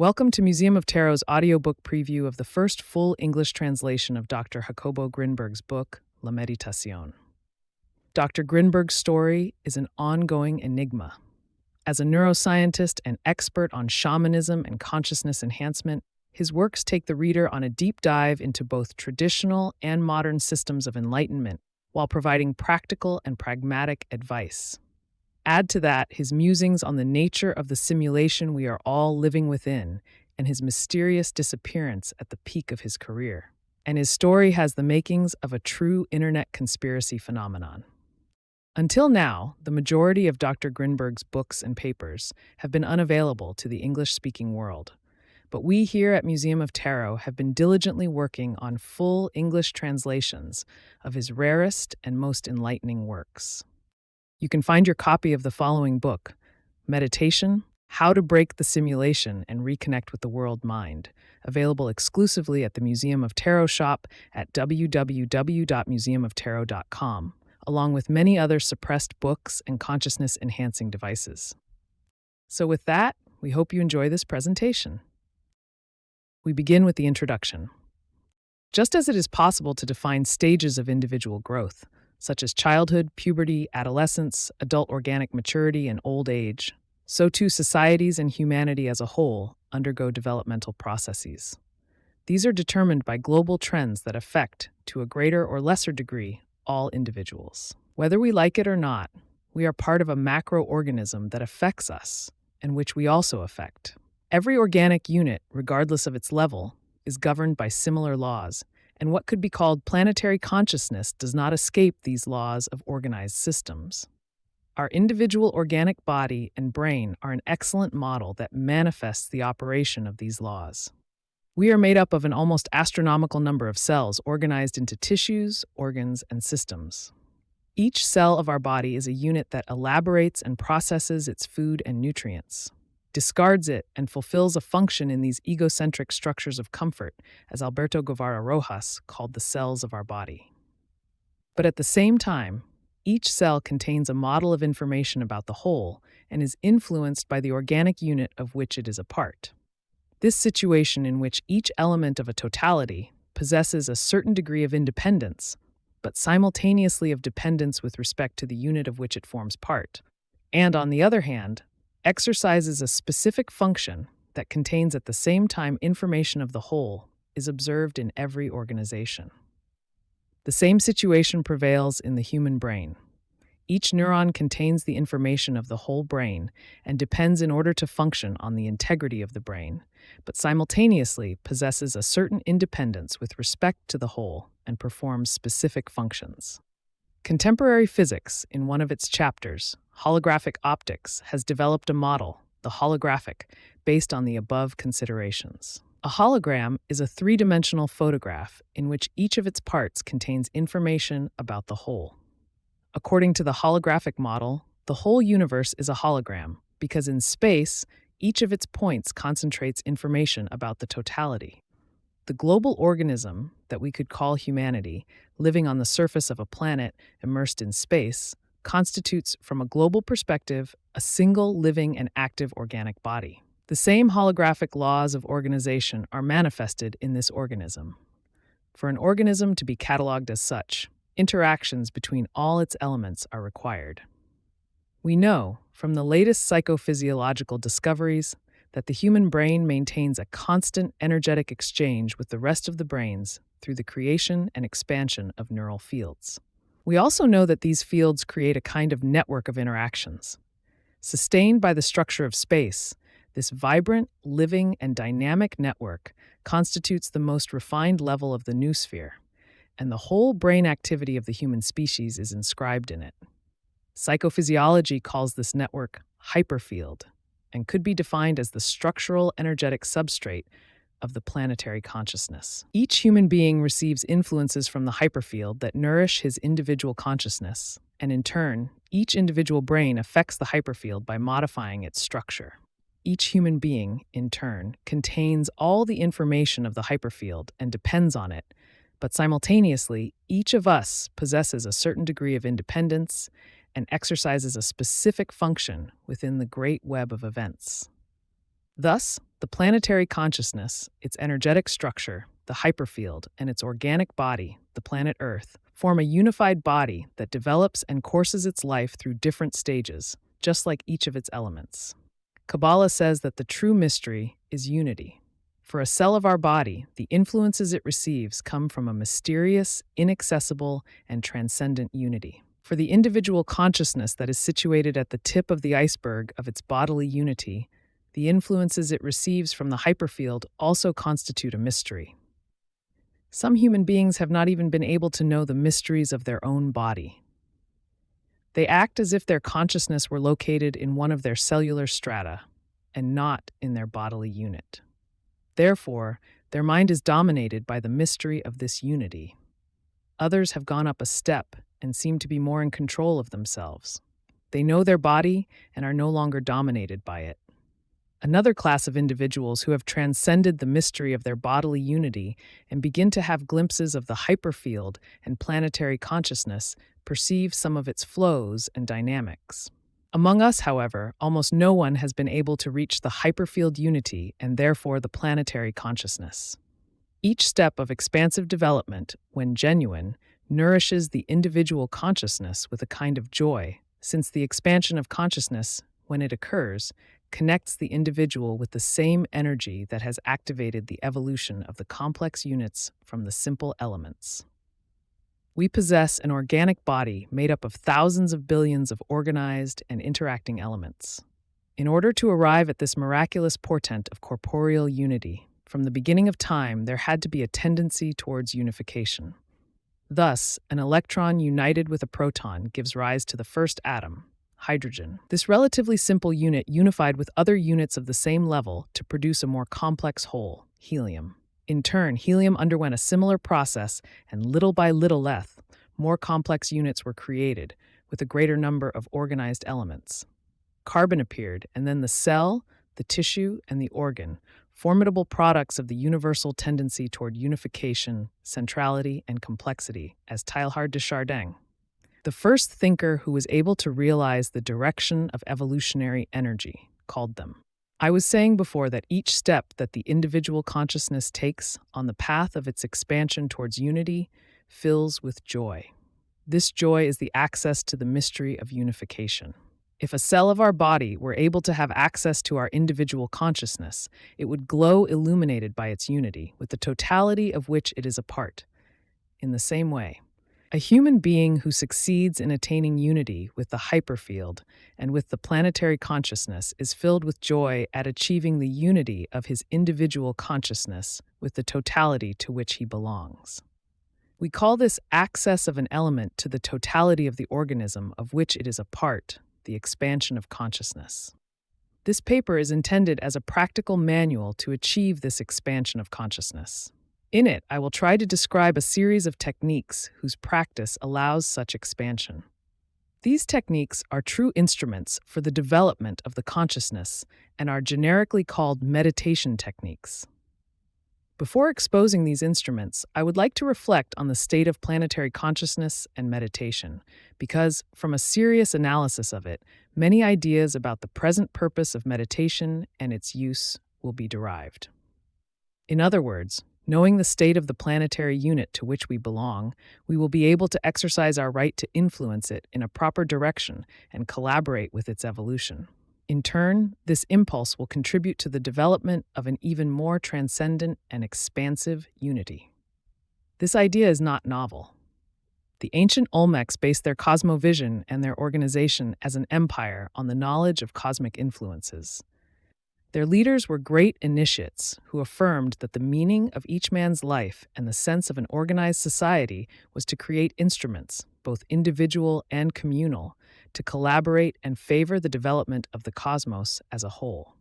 Welcome to Museum of Tarot's audiobook preview of the first full English translation of Dr. Jacobo Grinberg's book, La Méditation. Dr. Grinberg's story is an ongoing enigma. As a neuroscientist and expert on shamanism and consciousness enhancement, his works take the reader on a deep dive into both traditional and modern systems of enlightenment, while providing practical and pragmatic advice. Add to that his musings on the nature of the simulation we are all living within and his mysterious disappearance at the peak of his career. And his story has the makings of a true internet conspiracy phenomenon. Until now, the majority of Dr. Grinberg's books and papers have been unavailable to the English-speaking world. But we here at Museum of Tarot have been diligently working on full English translations of his rarest and most enlightening works. You can find your copy of the following book, Meditation, How to Break the Simulation and Reconnect with the World Mind, available exclusively at the Museum of Tarot shop at www.museumoftarot.com, along with many other suppressed books and consciousness-enhancing devices. So with that, we hope you enjoy this presentation. We begin with the introduction. Just as it is possible to define stages of individual growth, such as childhood, puberty, adolescence, adult organic maturity, and old age, so too societies and humanity as a whole undergo developmental processes. These are determined by global trends that affect, to a greater or lesser degree, all individuals. Whether we like it or not, we are part of a macroorganism that affects us, and which we also affect. Every organic unit, regardless of its level, is governed by similar laws, and what could be called planetary consciousness does not escape these laws of organized systems. Our individual organic body and brain are an excellent model that manifests the operation of these laws. We are made up of an almost astronomical number of cells organized into tissues, organs, and systems. Each cell of our body is a unit that elaborates and processes its food and nutrients, discards it, and fulfills a function in these egocentric structures of comfort, as Alberto Guevara Rojas called the cells of our body. But at the same time, each cell contains a model of information about the whole and is influenced by the organic unit of which it is a part. This situation in which each element of a totality possesses a certain degree of independence, but simultaneously of dependence with respect to the unit of which it forms part, and on the other hand, exercises a specific function that contains at the same time information of the whole, is observed in every organization. The same situation prevails in the human brain. Each neuron contains the information of the whole brain and depends in order to function on the integrity of the brain, but simultaneously possesses a certain independence with respect to the whole and performs specific functions. Contemporary physics, in one of its chapters, Holographic Optics, has developed a model, the holographic, based on the above considerations. A hologram is a three-dimensional photograph in which each of its parts contains information about the whole. According to the holographic model, the whole universe is a hologram because in space, each of its points concentrates information about the totality. The global organism that we could call humanity, living on the surface of a planet immersed in space, constitutes, from a global perspective, a single living and active organic body. The same holographic laws of organization are manifested in this organism. For an organism to be cataloged as such, interactions between all its elements are required. We know, from the latest psychophysiological discoveries, that the human brain maintains a constant energetic exchange with the rest of the brains through the creation and expansion of neural fields. We also know that these fields create a kind of network of interactions. Sustained by the structure of space, this vibrant, living, and dynamic network constitutes the most refined level of the noosphere, and the whole brain activity of the human species is inscribed in it. Psychophysiology calls this network hyperfield, and could be defined as the structural energetic substrate of the planetary consciousness. Each human being receives influences from the hyperfield that nourish his individual consciousness, and in turn, each individual brain affects the hyperfield by modifying its structure. Each human being, in turn, contains all the information of the hyperfield and depends on it, but simultaneously, each of us possesses a certain degree of independence and exercises a specific function within the great web of events. Thus, The planetary consciousness, its energetic structure, the hyperfield, and its organic body, the planet Earth, form a unified body that develops and courses its life through different stages, just like each of its elements. Kabbalah says that the true mystery is unity. For a cell of our body, the influences it receives come from a mysterious, inaccessible, and transcendent unity. For the individual consciousness that is situated at the tip of the iceberg of its bodily unity, the influences it receives from the hyperfield also constitute a mystery. Some human beings have not even been able to know the mysteries of their own body. They act as if their consciousness were located in one of their cellular strata and not in their bodily unit. Therefore, their mind is dominated by the mystery of this unity. Others have gone up a step and seem to be more in control of themselves. They know their body and are no longer dominated by it. Another class of individuals who have transcended the mystery of their bodily unity and begin to have glimpses of the hyperfield and planetary consciousness perceive some of its flows and dynamics. Among us, however, almost no one has been able to reach the hyperfield unity and therefore the planetary consciousness. Each step of expansive development, when genuine, nourishes the individual consciousness with a kind of joy, since the expansion of consciousness, when it occurs, connects the individual with the same energy that has activated the evolution of the complex units from the simple elements. We possess an organic body made up of thousands of billions of organized and interacting elements. In order to arrive at this miraculous portent of corporeal unity, from the beginning of time there had to be a tendency towards unification. Thus, an electron united with a proton gives rise to the first atom, hydrogen. This relatively simple unit unified with other units of the same level to produce a more complex whole, helium. In turn, helium underwent a similar process, and little by little, more complex units were created, with a greater number of organized elements. Carbon appeared, and then the cell, the tissue, and the organ, formidable products of the universal tendency toward unification, centrality, and complexity, as Teilhard de Chardin, the first thinker who was able to realize the direction of evolutionary energy, called them. I was saying before that each step that the individual consciousness takes on the path of its expansion towards unity fills with joy. This joy is the access to the mystery of unification. If a cell of our body were able to have access to our individual consciousness, it would glow illuminated by its unity, with the totality of which it is a part. In the same way, a human being who succeeds in attaining unity with the hyperfield and with the planetary consciousness is filled with joy at achieving the unity of his individual consciousness with the totality to which he belongs. We call this access of an element to the totality of the organism of which it is a part, the expansion of consciousness. This paper is intended as a practical manual to achieve this expansion of consciousness. In it, I will try to describe a series of techniques whose practice allows such expansion. These techniques are true instruments for the development of the consciousness and are generically called meditation techniques. Before exposing these instruments, I would like to reflect on the state of planetary consciousness and meditation, because, from a serious analysis of it, many ideas about the present purpose of meditation and its use will be derived. In other words, knowing the state of the planetary unit to which we belong, we will be able to exercise our right to influence it in a proper direction and collaborate with its evolution. In turn, this impulse will contribute to the development of an even more transcendent and expansive unity. This idea is not novel. The ancient Olmecs based their cosmovision and their organization as an empire on the knowledge of cosmic influences. Their leaders were great initiates who affirmed that the meaning of each man's life and the sense of an organized society was to create instruments, both individual and communal, to collaborate and favor the development of the cosmos as a whole.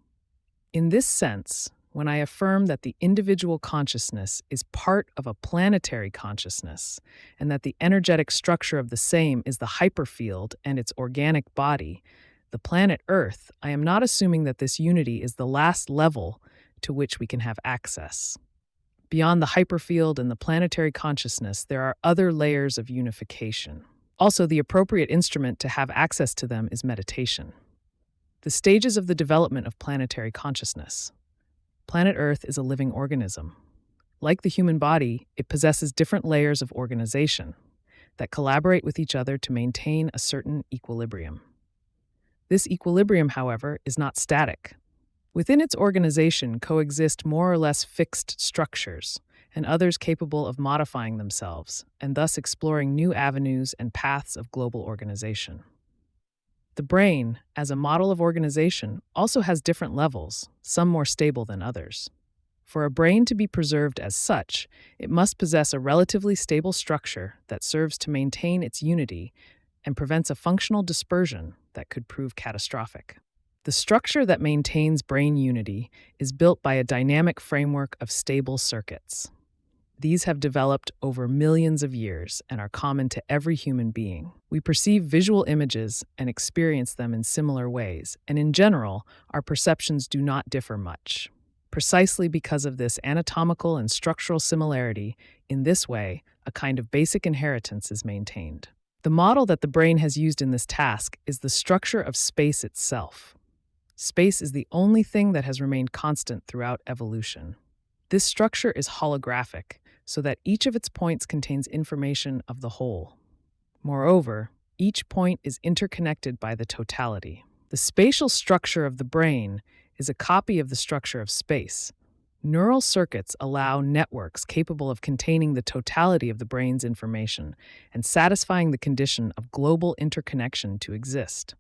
In this sense, when I affirm that the individual consciousness is part of a planetary consciousness, and that the energetic structure of the same is the hyperfield and its organic body, the planet Earth, I am not assuming that this unity is the last level to which we can have access. Beyond the hyperfield and the planetary consciousness, there are other layers of unification. Also, the appropriate instrument to have access to them is meditation. The stages of the development of planetary consciousness. Planet Earth is a living organism. Like the human body, it possesses different layers of organization that collaborate with each other to maintain a certain equilibrium. This equilibrium, however, is not static. Within its organization coexist more or less fixed structures, and others capable of modifying themselves, and thus exploring new avenues and paths of global organization. The brain, as a model of organization, also has different levels, some more stable than others. For a brain to be preserved as such, it must possess a relatively stable structure that serves to maintain its unity and prevents a functional dispersion that could prove catastrophic. The structure that maintains brain unity is built by a dynamic framework of stable circuits. These have developed over millions of years and are common to every human being. We perceive visual images and experience them in similar ways, and in general, our perceptions do not differ much. Precisely because of this anatomical and structural similarity, in this way, a kind of basic inheritance is maintained. The model that the brain has used in this task is the structure of space itself. Space is the only thing that has remained constant throughout evolution. This structure is holographic, so that each of its points contains information of the whole. Moreover, each point is interconnected by the totality. The spatial structure of the brain is a copy of the structure of space. Neural circuits allow networks capable of containing the totality of the brain's information and satisfying the condition of global interconnection to exist.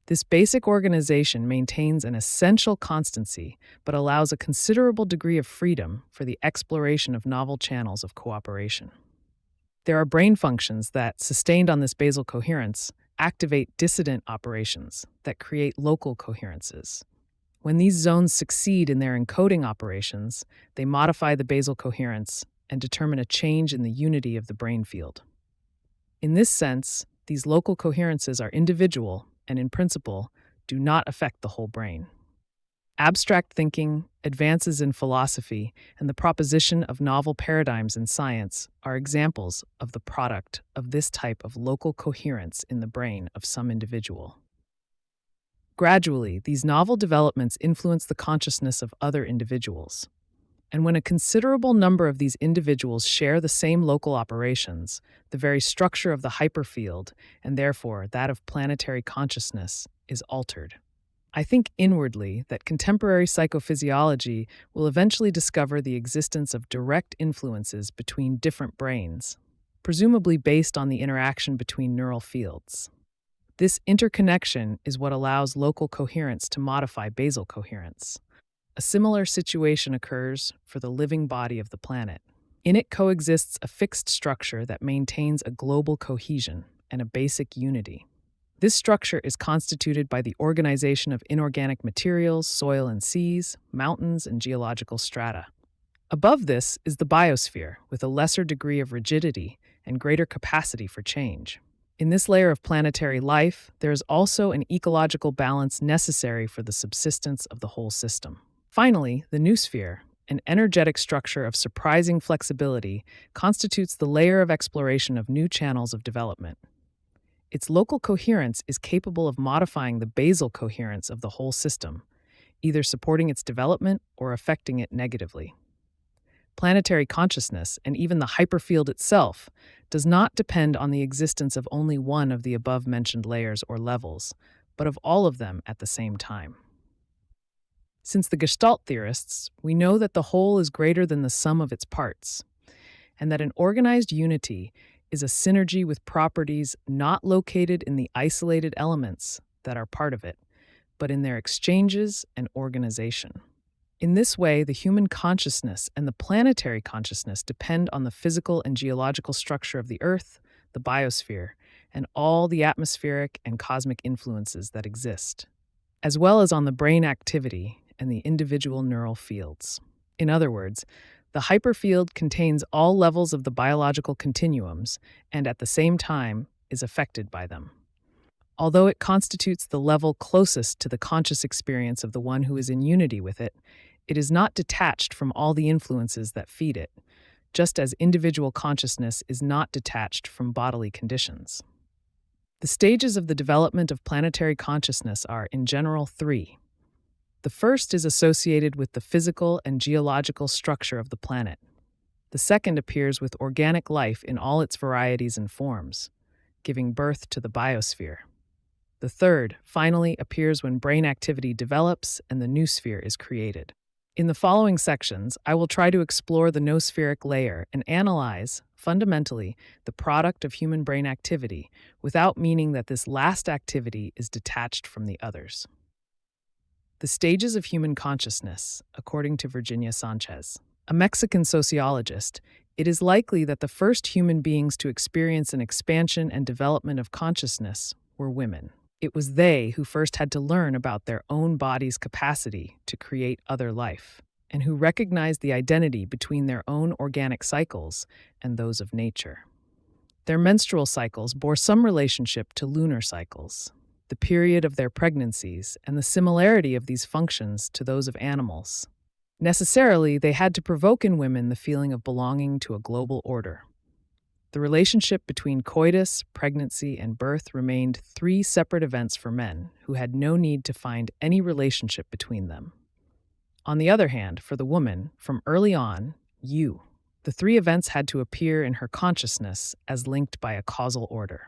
This basic organization maintains an essential constancy, but allows a considerable degree of freedom for the exploration of novel channels of cooperation. There are brain functions that, sustained on this basal coherence, activate dissident operations that create local coherences. When these zones succeed in their encoding operations, they modify the basal coherence and determine a change in the unity of the brain field. In this sense, these local coherences are individual and, in principle, do not affect the whole brain. Abstract thinking, advances in philosophy, and the proposition of novel paradigms in science are examples of the product of this type of local coherence in the brain of some individual. Gradually, these novel developments influence the consciousness of other individuals. And when a considerable number of these individuals share the same local operations, the very structure of the hyperfield, and therefore that of planetary consciousness, is altered. I think inwardly that contemporary psychophysiology will eventually discover the existence of direct influences between different brains, presumably based on the interaction between neural fields. This interconnection is what allows local coherence to modify basal coherence. A similar situation occurs for the living body of the planet. In it coexists a fixed structure that maintains a global cohesion and a basic unity. This structure is constituted by the organization of inorganic materials, soil and seas, mountains, and geological strata. Above this is the biosphere, with a lesser degree of rigidity and greater capacity for change. In this layer of planetary life, there is also an ecological balance necessary for the subsistence of the whole system. Finally, the noosphere, an energetic structure of surprising flexibility, constitutes the layer of exploration of new channels of development. Its local coherence is capable of modifying the basal coherence of the whole system, either supporting its development or affecting it negatively. Planetary consciousness, and even the hyperfield itself, does not depend on the existence of only one of the above-mentioned layers or levels, but of all of them at the same time. Since the Gestalt theorists, we know that the whole is greater than the sum of its parts, and that an organized unity is a synergy with properties not located in the isolated elements that are part of it, but in their exchanges and organization. In this way, the human consciousness and the planetary consciousness depend on the physical and geological structure of the Earth, the biosphere, and all the atmospheric and cosmic influences that exist, as well as on the brain activity and the individual neural fields. In other words, the hyperfield contains all levels of the biological continuums and at the same time is affected by them. Although it constitutes the level closest to the conscious experience of the one who is in unity with it, it is not detached from all the influences that feed it, just as individual consciousness is not detached from bodily conditions. The stages of the development of planetary consciousness are, in general, three. The first is associated with the physical and geological structure of the planet. The second appears with organic life in all its varieties and forms, giving birth to the biosphere. The third, finally, appears when brain activity develops and the noosphere is created. In the following sections, I will try to explore the noospheric layer and analyze, fundamentally, the product of human brain activity, without meaning that this last activity is detached from the others. The stages of human consciousness, according to Virginia Sanchez, a Mexican sociologist, it is likely that the first human beings to experience an expansion and development of consciousness were women. It was they who first had to learn about their own body's capacity to create other life, and who recognized the identity between their own organic cycles and those of nature. Their menstrual cycles bore some relationship to lunar cycles, the period of their pregnancies, and the similarity of these functions to those of animals. Necessarily, they had to provoke in women the feeling of belonging to a global order. The relationship between coitus, pregnancy, and birth remained three separate events for men who had no need to find any relationship between them. On the other hand, for the woman, from early on, the three events had to appear in her consciousness as linked by a causal order.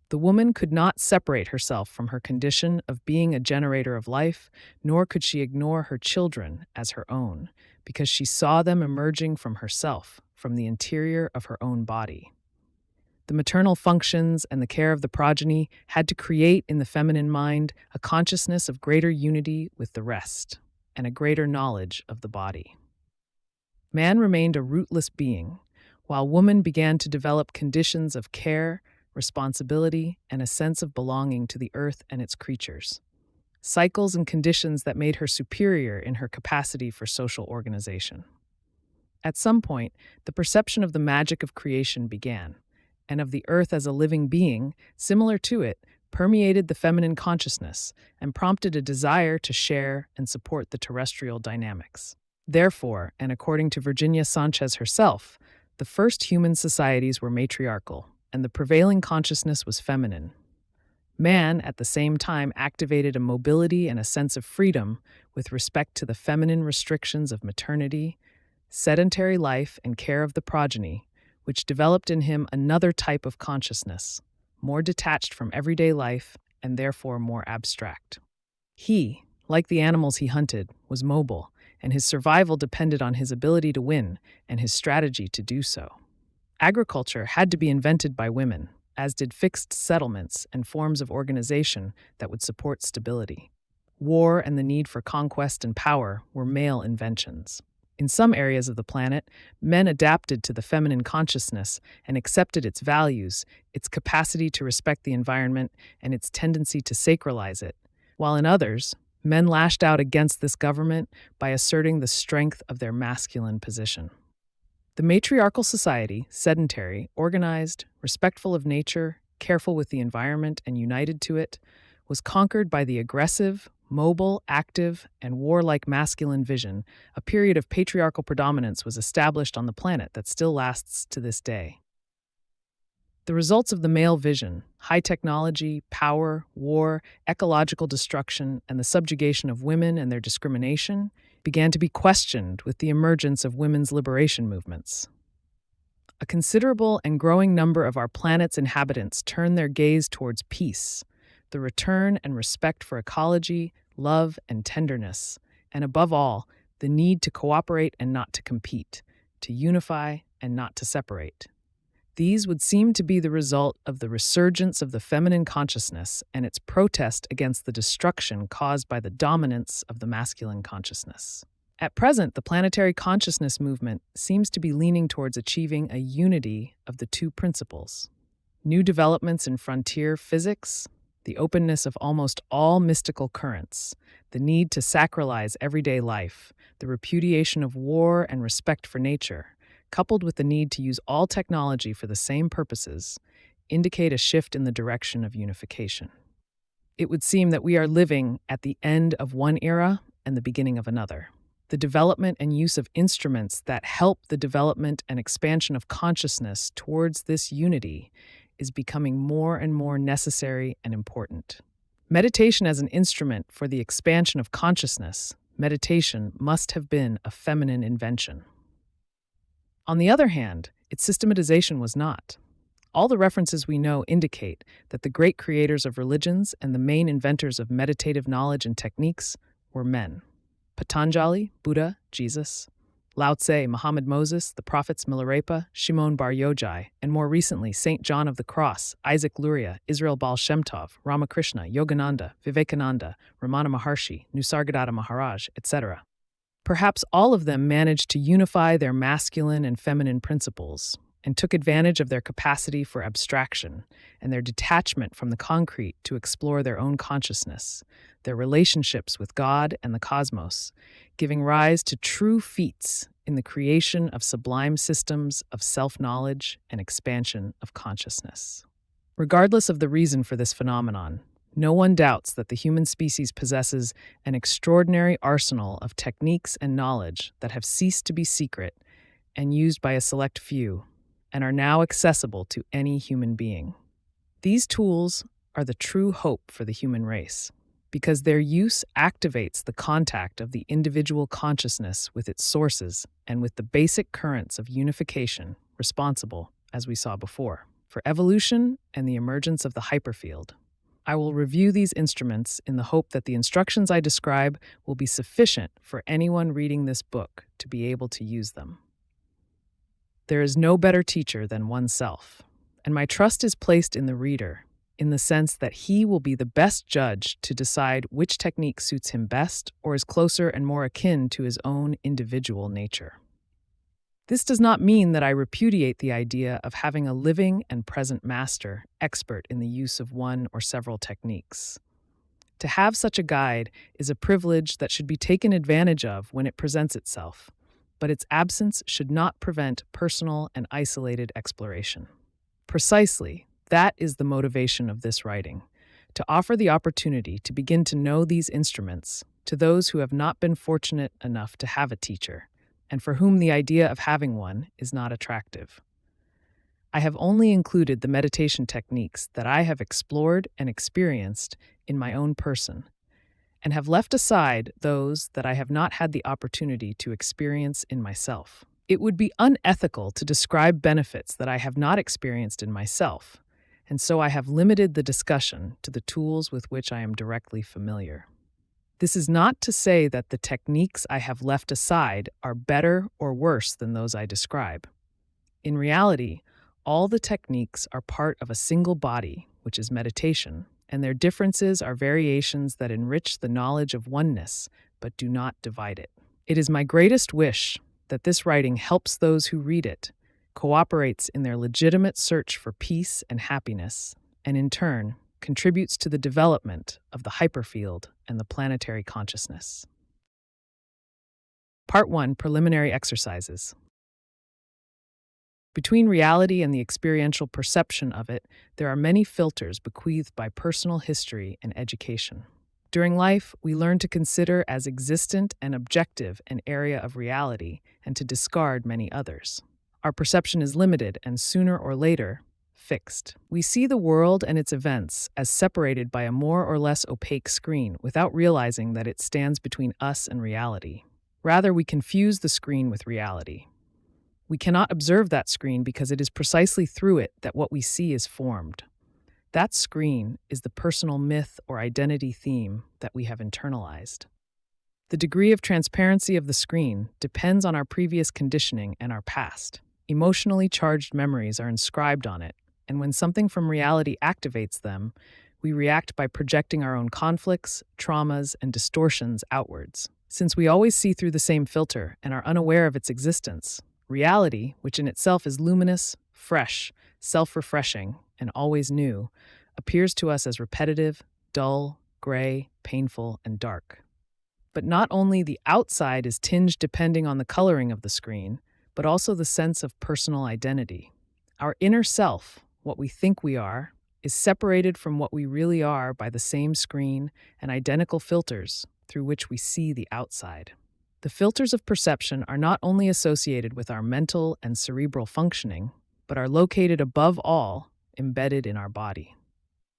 The woman could not separate herself from her condition of being a generator of life, nor could she ignore her children as her own, because she saw them emerging from herself, from the interior of her own body. The maternal functions and the care of the progeny had to create in the feminine mind a consciousness of greater unity with the rest, and a greater knowledge of the body. Man remained a rootless being, while woman began to develop conditions of care, responsibility, and a sense of belonging to the earth and its creatures. Cycles and conditions that made her superior in her capacity for social organization. At some point, the perception of the magic of creation began, and of the earth as a living being, similar to it, permeated the feminine consciousness and prompted a desire to share and support the terrestrial dynamics. Therefore, and according to Virginia Sanchez herself, the first human societies were matriarchal, and the prevailing consciousness was feminine. Man, at the same time, activated a mobility and a sense of freedom with respect to the feminine restrictions of maternity, sedentary life, and care of the progeny, which developed in him another type of consciousness, more detached from everyday life and therefore more abstract. He, like the animals he hunted, was mobile, and his survival depended on his ability to win and his strategy to do so. Agriculture had to be invented by women, as did fixed settlements and forms of organization that would support stability. War and the need for conquest and power were male inventions. In some areas of the planet, men adapted to the feminine consciousness and accepted its values, its capacity to respect the environment, and its tendency to sacralize it, while in others, men lashed out against this government by asserting the strength of their masculine position. The matriarchal society, sedentary, organized, respectful of nature, careful with the environment, and united to it, was conquered by the aggressive, mobile, active, and warlike masculine vision. A period of patriarchal predominance was established on the planet that still lasts to this day. The results of the male vision, high technology, power, war, ecological destruction, and the subjugation of women and their discrimination, began to be questioned with the emergence of women's liberation movements. A considerable and growing number of our planet's inhabitants turned their gaze towards peace, the return and respect for ecology, love, and tenderness, and above all, the need to cooperate and not to compete, to unify and not to separate. These would seem to be the result of the resurgence of the feminine consciousness and its protest against the destruction caused by the dominance of the masculine consciousness. At present, the planetary consciousness movement seems to be leaning towards achieving a unity of the two principles. New developments in frontier physics, the openness of almost all mystical currents, the need to sacralize everyday life, the repudiation of war and respect for nature, coupled with the need to use all technology for the same purposes, indicate a shift in the direction of unification. It would seem that we are living at the end of one era and the beginning of another. The development and use of instruments that help the development and expansion of consciousness towards this unity is becoming more and more necessary and important. Meditation as an instrument for the expansion of consciousness, meditation must have been a feminine invention. On the other hand, its systematization was not. All the references we know indicate that the great creators of religions and the main inventors of meditative knowledge and techniques were men. Patanjali, Buddha, Jesus; Lao Tse, Muhammad Moses, the prophets Milarepa, Shimon Bar Yochai, and more recently Saint John of the Cross, Isaac Luria, Israel Baal Shem Tov, Ramakrishna, Yogananda, Vivekananda, Ramana Maharshi, Nisargadatta Maharaj, etc. Perhaps all of them managed to unify their masculine and feminine principles and took advantage of their capacity for abstraction and their detachment from the concrete to explore their own consciousness, their relationships with God and the cosmos, giving rise to true feats in the creation of sublime systems of self-knowledge and expansion of consciousness. Regardless of the reason for this phenomenon, no one doubts that the human species possesses an extraordinary arsenal of techniques and knowledge that have ceased to be secret and used by a select few, and are now accessible to any human being. These tools are the true hope for the human race, because their use activates the contact of the individual consciousness with its sources and with the basic currents of unification responsible, as we saw before, for evolution and the emergence of the hyperfield. I will review these instruments in the hope that the instructions I describe will be sufficient for anyone reading this book to be able to use them. There is no better teacher than oneself, and my trust is placed in the reader, in the sense that he will be the best judge to decide which technique suits him best or is closer and more akin to his own individual nature. This does not mean that I repudiate the idea of having a living and present master, expert in the use of one or several techniques. To have such a guide is a privilege that should be taken advantage of when it presents itself, but its absence should not prevent personal and isolated exploration. Precisely, that is the motivation of this writing, to offer the opportunity to begin to know these instruments to those who have not been fortunate enough to have a teacher, and for whom the idea of having one is not attractive. I have only included the meditation techniques that I have explored and experienced in my own person, and have left aside those that I have not had the opportunity to experience in myself. It would be unethical to describe benefits that I have not experienced in myself, and so I have limited the discussion to the tools with which I am directly familiar. This is not to say that the techniques I have left aside are better or worse than those I describe. In reality, all the techniques are part of a single body, which is meditation, and their differences are variations that enrich the knowledge of oneness, but do not divide it. It is my greatest wish that this writing helps those who read it, cooperates in their legitimate search for peace and happiness, and in turn, contributes to the development of the hyperfield and the planetary consciousness. Part 1: Preliminary Exercises. Between reality and the experiential perception of it, there are many filters bequeathed by personal history and education. During life, we learn to consider as existent and objective an area of reality and to discard many others. Our perception is limited and sooner or later, fixed. We see the world and its events as separated by a more or less opaque screen without realizing that it stands between us and reality. Rather, we confuse the screen with reality. We cannot observe that screen because it is precisely through it that what we see is formed. That screen is the personal myth or identity theme that we have internalized. The degree of transparency of the screen depends on our previous conditioning and our past. Emotionally charged memories are inscribed on it, and when something from reality activates them, we react by projecting our own conflicts, traumas, and distortions outwards. Since we always see through the same filter and are unaware of its existence, reality, which in itself is luminous, fresh, self-refreshing, and always new, appears to us as repetitive, dull, gray, painful, and dark. But not only the outside is tinged depending on the coloring of the screen, but also the sense of personal identity. Our inner self, what we think we are, is separated from what we really are by the same screen and identical filters through which we see the outside. The filters of perception are not only associated with our mental and cerebral functioning, but are located above all, embedded in our body.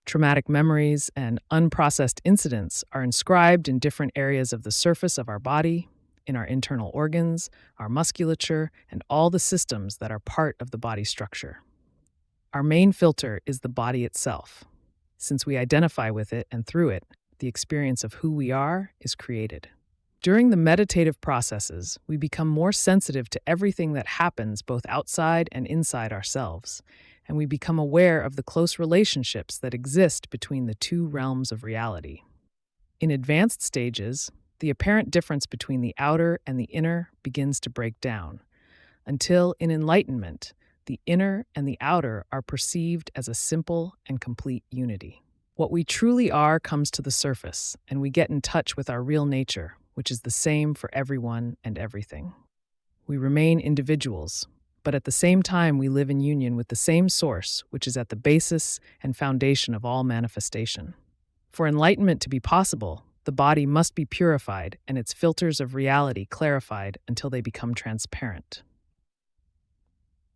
Traumatic memories and unprocessed incidents are inscribed in different areas of the surface of our body, in our internal organs, our musculature, and all the systems that are part of the body structure. Our main filter is the body itself. Since we identify with it and through it, the experience of who we are is created. During the meditative processes, we become more sensitive to everything that happens both outside and inside ourselves, and we become aware of the close relationships that exist between the two realms of reality. In advanced stages, the apparent difference between the outer and the inner begins to break down, until in enlightenment, the inner and the outer are perceived as a simple and complete unity. What we truly are comes to the surface, and we get in touch with our real nature, which is the same for everyone and everything. We remain individuals, but at the same time we live in union with the same source, which is at the basis and foundation of all manifestation. For enlightenment to be possible, the body must be purified and its filters of reality clarified until they become transparent.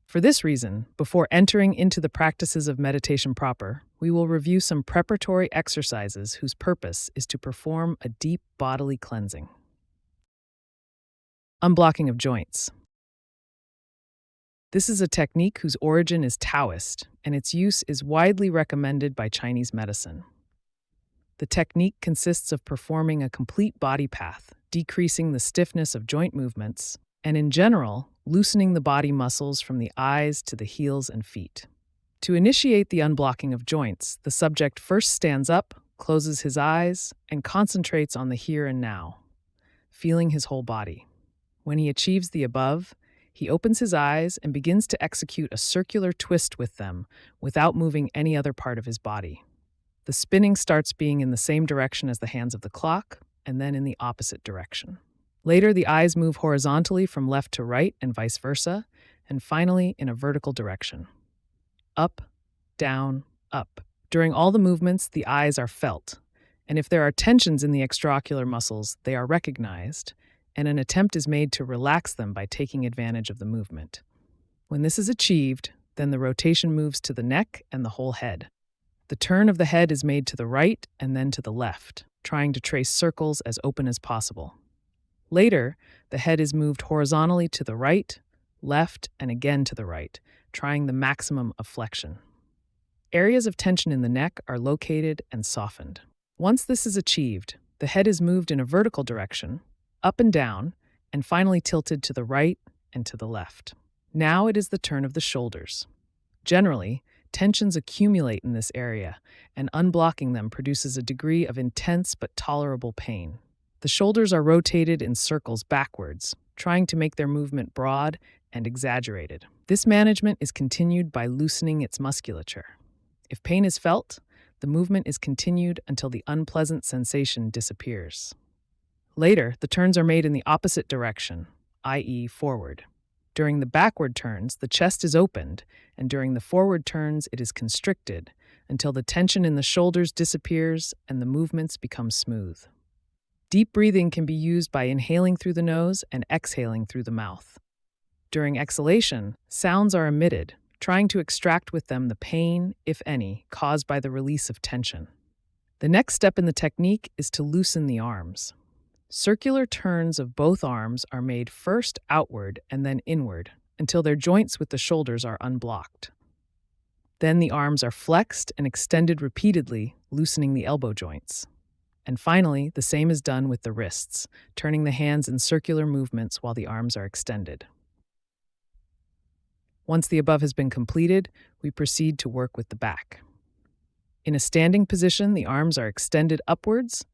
For this reason, before entering into the practices of meditation proper, we will review some preparatory exercises whose purpose is to perform a deep bodily cleansing. Unblocking of joints. This is a technique whose origin is Taoist, and its use is widely recommended by Chinese medicine. The technique consists of performing a complete body path, decreasing the stiffness of joint movements, and in general, loosening the body muscles from the eyes to the heels and feet. To initiate the unblocking of joints, the subject first stands up, closes his eyes, and concentrates on the here and now, feeling his whole body. When he achieves the above, he opens his eyes and begins to execute a circular twist with them without moving any other part of his body. The spinning starts being in the same direction as the hands of the clock, and then in the opposite direction. Later, the eyes move horizontally from left to right and vice versa, and finally in a vertical direction. Up, down, up. During all the movements, the eyes are felt, and if there are tensions in the extraocular muscles, they are recognized, and an attempt is made to relax them by taking advantage of the movement. When this is achieved, then the rotation moves to the neck and the whole head. The turn of the head is made to the right and then to the left, trying to trace circles as open as possible. Later, the head is moved horizontally to the right, left, and again to the right, trying the maximum of flexion. Areas of tension in the neck are located and softened. Once this is achieved, the head is moved in a vertical direction, up and down, and finally tilted to the right and to the left. Now it is the turn of the shoulders. Generally, tensions accumulate in this area, and unblocking them produces a degree of intense but tolerable pain. The shoulders are rotated in circles backwards, trying to make their movement broad and exaggerated. This management is continued by loosening its musculature. If pain is felt, the movement is continued until the unpleasant sensation disappears. Later, the turns are made in the opposite direction, i.e., forward. During the backward turns, the chest is opened, and during the forward turns, it is constricted until the tension in the shoulders disappears and the movements become smooth. Deep breathing can be used by inhaling through the nose and exhaling through the mouth. During exhalation, sounds are emitted, trying to extract with them the pain, if any, caused by the release of tension. The next step in the technique is to loosen the arms. Circular turns of both arms are made first outward and then inward until their joints with the shoulders are unblocked. Then the arms are flexed and extended repeatedly, loosening the elbow joints. And finally, the same is done with the wrists, turning the hands in circular movements while the arms are extended. Once the above has been completed, we proceed to work with the back. In a standing position, the arms are extended upwards,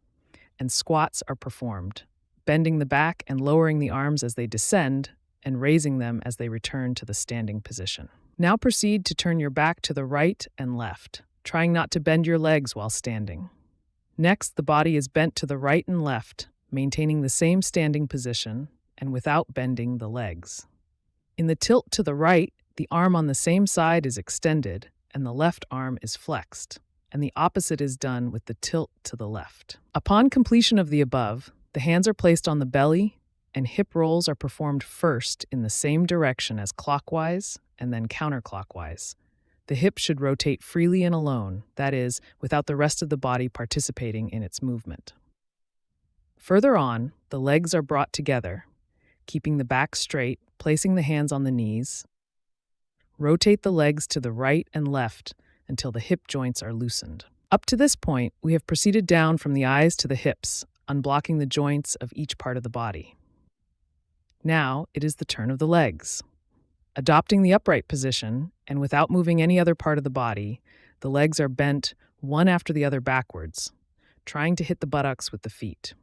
and squats are performed, bending the back and lowering the arms as they descend, and raising them as they return to the standing position. Now proceed to turn your back to the right and left, trying not to bend your legs while standing. Next, the body is bent to the right and left, maintaining the same standing position and without bending the legs. In the tilt to the right, the arm on the same side is extended and the left arm is flexed, and the opposite is done with the tilt to the left. Upon completion of the above, the hands are placed on the belly and hip rolls are performed first in the same direction as clockwise and then counterclockwise, The hip should rotate freely and alone, that is, without the rest of the body participating in its movement. Further on, the legs are brought together, keeping the back straight, placing the hands on the knees. Rotate the legs to the right and left until the hip joints are loosened. Up to this point, we have proceeded down from the eyes to the hips, unblocking the joints of each part of the body. Now it is the turn of the legs. Adopting the upright position, and without moving any other part of the body, the legs are bent one after the other backwards, trying to hit the buttocks with the feet.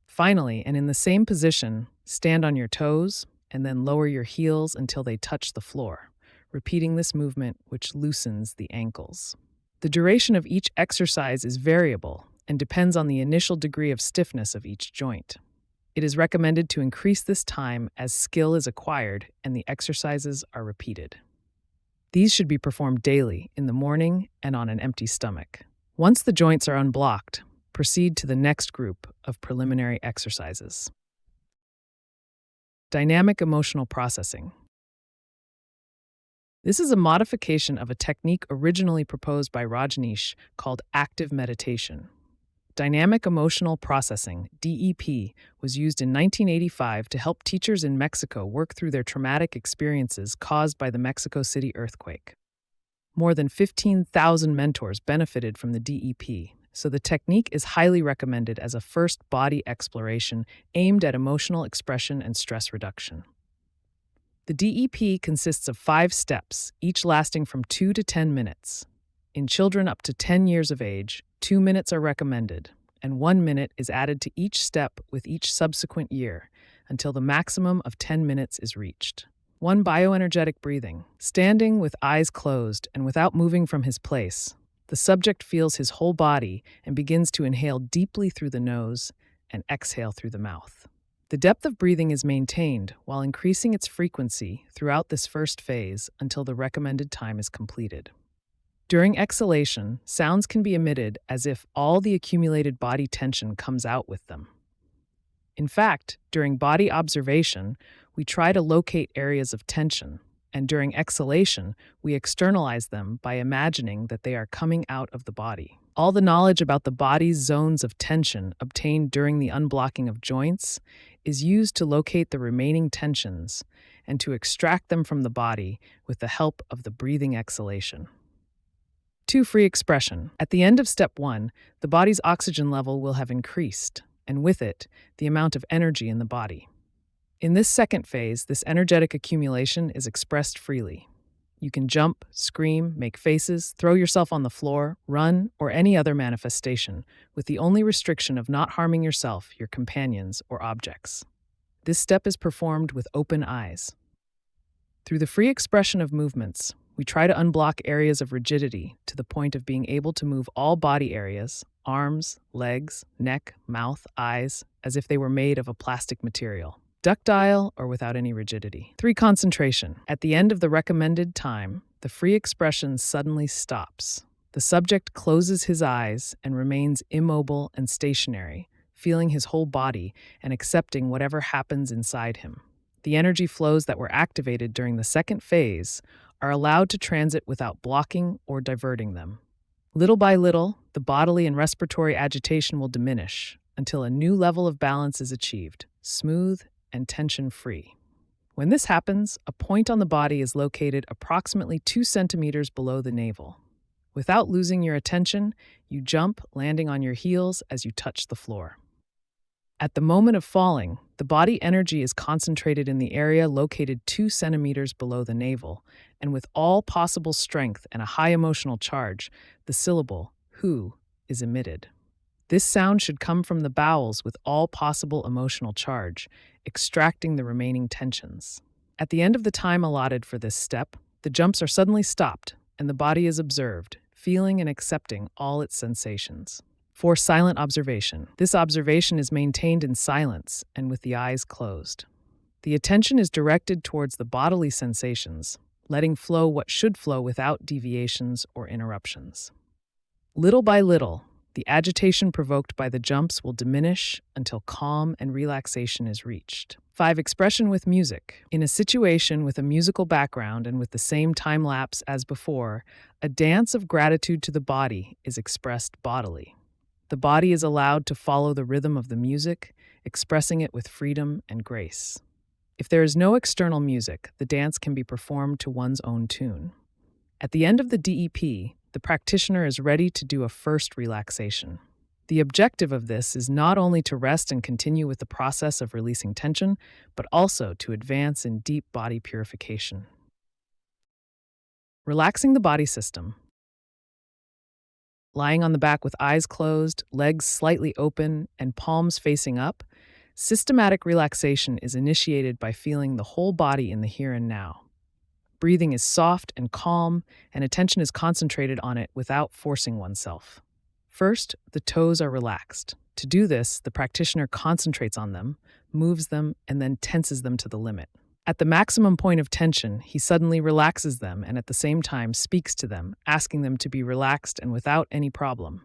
Finally, and in the same position, stand on your toes and then lower your heels until they touch the floor, repeating this movement which loosens the ankles. The duration of each exercise is variable and depends on the initial degree of stiffness of each joint. It is recommended to increase this time as skill is acquired and the exercises are repeated. These should be performed daily, in the morning and on an empty stomach. Once the joints are unblocked, proceed to the next group of preliminary exercises. Dynamic emotional processing. This is a modification of a technique originally proposed by Rajneesh called active meditation. Dynamic emotional processing, DEP, was used in 1985 to help teachers in Mexico work through their traumatic experiences caused by the Mexico City earthquake. More than 15,000 mentors benefited from the DEP, so the technique is highly recommended as a first body exploration aimed at emotional expression and stress reduction. The DEP consists of 5 steps, each lasting from 2 to 10 minutes. In children up to 10 years of age, 2 minutes are recommended, and 1 minute is added to each step with each subsequent year until the maximum of 10 minutes is reached. 1 bioenergetic breathing. Standing with eyes closed and without moving from his place, the subject feels his whole body and begins to inhale deeply through the nose and exhale through the mouth. The depth of breathing is maintained while increasing its frequency throughout this first phase until the recommended time is completed. During exhalation, sounds can be emitted as if all the accumulated body tension comes out with them. In fact, during body observation, we try to locate areas of tension, and during exhalation, we externalize them by imagining that they are coming out of the body. All the knowledge about the body's zones of tension obtained during the unblocking of joints is used to locate the remaining tensions and to extract them from the body with the help of the breathing exhalation. 2. Free expression. At the end of step 1, the body's oxygen level will have increased, and with it, the amount of energy in the body. In this second phase, this energetic accumulation is expressed freely. You can jump, scream, make faces, throw yourself on the floor, run, or any other manifestation, with the only restriction of not harming yourself, your companions, or objects. This step is performed with open eyes. Through the free expression of movements, we try to unblock areas of rigidity to the point of being able to move all body areas, arms, legs, neck, mouth, eyes, as if they were made of a plastic material. Ductile or without any rigidity. 3. Concentration. At the end of the recommended time, the free expression suddenly stops. The subject closes his eyes and remains immobile and stationary, feeling his whole body and accepting whatever happens inside him. The energy flows that were activated during the second phase are allowed to transit without blocking or diverting them. Little by little, the bodily and respiratory agitation will diminish until a new level of balance is achieved, smooth and tension-free. When this happens, a point on the body is located approximately 2 centimeters below the navel. Without losing your attention, you jump, landing on your heels as you touch the floor. At the moment of falling, the body energy is concentrated in the area located 2 centimeters below the navel, and with all possible strength and a high emotional charge, the syllable, "hu," is emitted. This sound should come from the bowels with all possible emotional charge, extracting the remaining tensions. At the end of the time allotted for this step, the jumps are suddenly stopped, and the body is observed, feeling and accepting all its sensations. 4. Silent observation. This observation is maintained in silence and with the eyes closed. The attention is directed towards the bodily sensations, letting flow what should flow without deviations or interruptions. Little by little, the agitation provoked by the jumps will diminish until calm and relaxation is reached. 5. Expression with music. In a situation with a musical background and with the same time lapse as before, a dance of gratitude to the body is expressed bodily. The body is allowed to follow the rhythm of the music, expressing it with freedom and grace. If there is no external music, the dance can be performed to one's own tune. At the end of the DEP, the practitioner is ready to do a first relaxation. The objective of this is not only to rest and continue with the process of releasing tension, but also to advance in deep body purification. Relaxing the body system. Lying on the back with eyes closed, legs slightly open, and palms facing up, systematic relaxation is initiated by feeling the whole body in the here and now. Breathing is soft and calm, and attention is concentrated on it without forcing oneself. First, the toes are relaxed. To do this, the practitioner concentrates on them, moves them, and then tenses them to the limit. At the maximum point of tension, he suddenly relaxes them and at the same time speaks to them, asking them to be relaxed and without any problem.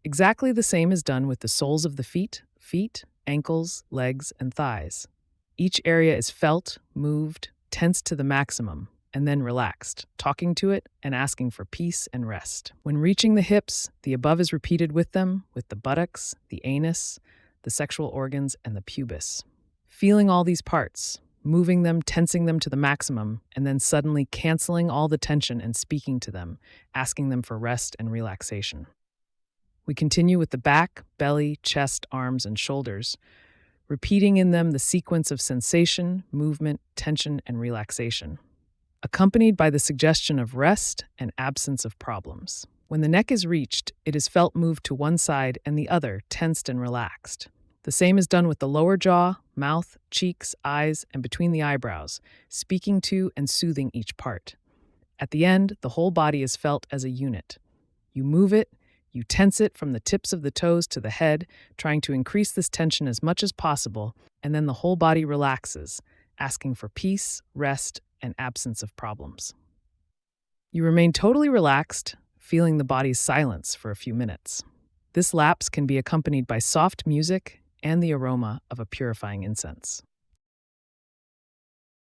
Exactly the same is done with the soles of the feet, ankles, legs, and thighs. Each area is felt, moved, tensed to the maximum, and then relaxed, talking to it and asking for peace and rest. When reaching the hips, the above is repeated with them, with the buttocks, the anus, the sexual organs, and the pubis. Feeling all these parts, moving them, tensing them to the maximum, and then suddenly canceling all the tension and speaking to them, asking them for rest and relaxation. We continue with the back, belly, chest, arms, and shoulders, repeating in them the sequence of sensation, movement, tension, and relaxation, accompanied by the suggestion of rest and absence of problems. When the neck is reached, it is felt moved to one side and the other, tensed and relaxed. The same is done with the lower jaw, mouth, cheeks, eyes, and between the eyebrows, speaking to and soothing each part. At the end, the whole body is felt as a unit. You move it, you tense it from the tips of the toes to the head, trying to increase this tension as much as possible, and then the whole body relaxes, asking for peace, rest, and absence of problems. You remain totally relaxed, feeling the body's silence for a few minutes. This lapse can be accompanied by soft music and the aroma of a purifying incense.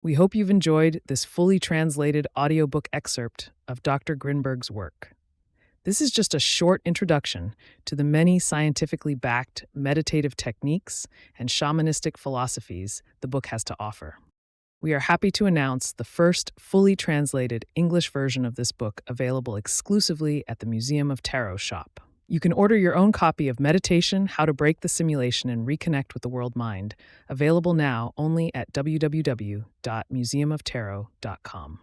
We hope you've enjoyed this fully translated audiobook excerpt of Dr. Grinberg's work. This is just a short introduction to the many scientifically backed meditative techniques and shamanistic philosophies the book has to offer. We are happy to announce the first fully translated English version of this book available exclusively at the Museum of Tarot shop. You can order your own copy of Meditation, How to Break the Simulation and Reconnect with the World Mind, available now only at www.museumoftarot.com.